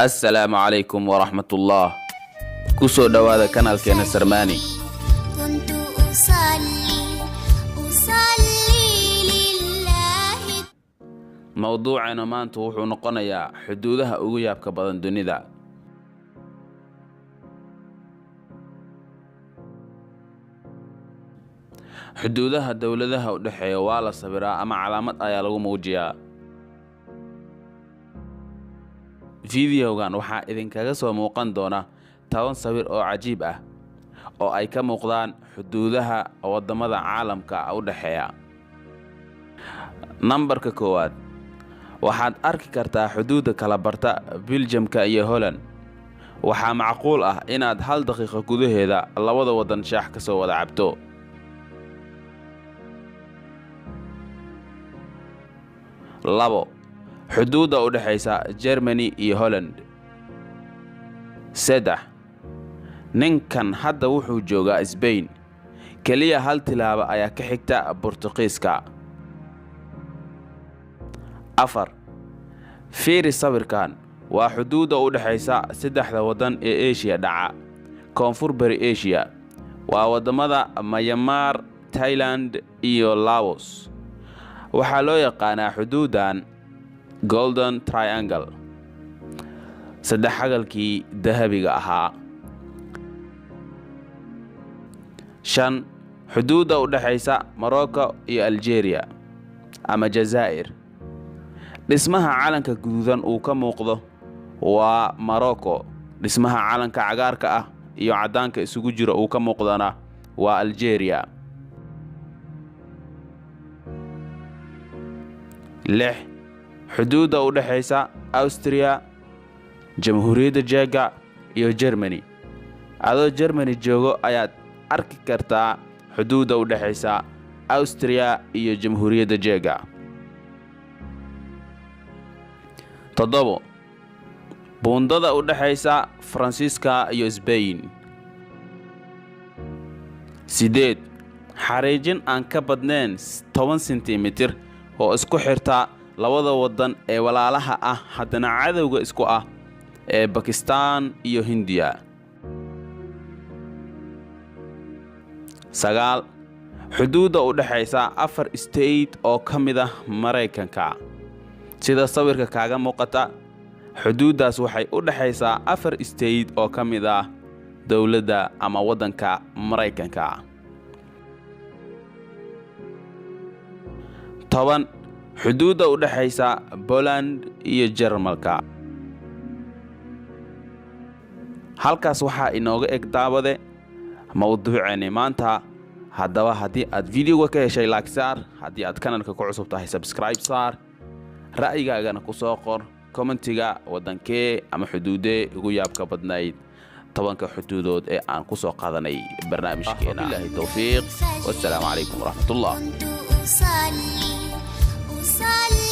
السلام عليكم ورحمة الله. كسو دوادا كانال كينا سرماني. كنت أصلي لله. موضوعنا maanta wuxuu noqonayaa xuduudaha ugu yaabka badan dunida. xuduudaha dawladaha u dhaxeeya waa la sawiraa ama calaamad ayaa lagu muujiyaa. Videogan waxaa idinkaga soo muuqan doona 10 sawir oo cajiib ah oo ay ka muuqdaan xuduudaha wadamada caalamka u dhaxeeya. Nambarka 1 waxaad arki kartaa xuduuda kala barta Belgiumka iyo Holland. waxaa macquul ah inaad hal daqiiqo gudaheeda labada wadan shaax ka soo wada cabto. labo xuduuda u dhaxaysa Germany iyo Holland. 3 ninkan hadda wuxuu joogaa Spain, kaliya hal tilaabo ayaa ka xigta Portugiiska. 4 fiiri sawirkan, waa xuduuda u dhaxaysa saddexda wadan ee Asia dhaca. Koonfur bari Asia waa wadamada Myanmar, Thailand iyo Laos. waxaa loo yaqaanaa xuduudan Golden Triangle, saddex xagalkii dahabiga ahaa. 5 xuduuda u dhaxaysa Morocco iyo Algeria ama Jazaa'ir. dhismaha calanka guduudan uu ka muuqdo waa Morocco. dhismaha calanka cagaarka ah iyo cadaanka isugu jira uu ka muuqdana waa Algeria. 6 xuduuda u dhaxaysa Austria, Jamhuuriyadda Jeega iyo Germany. adoo Germany joogo ayaad arki kartaa xuduuda u dhaxaysa Austria iyo Jamhuuriyadda Jeega. 7 buundada u dhaxaysa Faransiiska iyo Spain. 8 xariijin aan ka badnayn 10 sentimitir oo isku xirta labada wadan ee walaalaha ah haddana cadowga isku ah ee Pakistan iyo Hindiya. 9 xuduuda u dhaxaysa 4 state oo ka mid ah Mareykanka. sida sawirka kaaga muuqata, xuduudaas waxay u dhaxaysaa 4 state oo ka mid ah dawladda ama wadanka Mareykanka. 10 xuduuda u dhaxaysa Poland iyo Jarmalka. halkaas waxaa inooga eg daawade mawduuceeni maanta. haddaba haddii aad videoga ka heshay like saar, haddii aad kanalka ku cusub tahay subscribe saar, ra'yigaagana ku soo qor commentiga wadankee ama xuduudee ugu yaabka badnayd 10 xuduudood ee aan ku soo qaadanay barnaamijkeena. billahi tawfiiq, wassalaamu calaykum waraxmatullah. كنت أصلي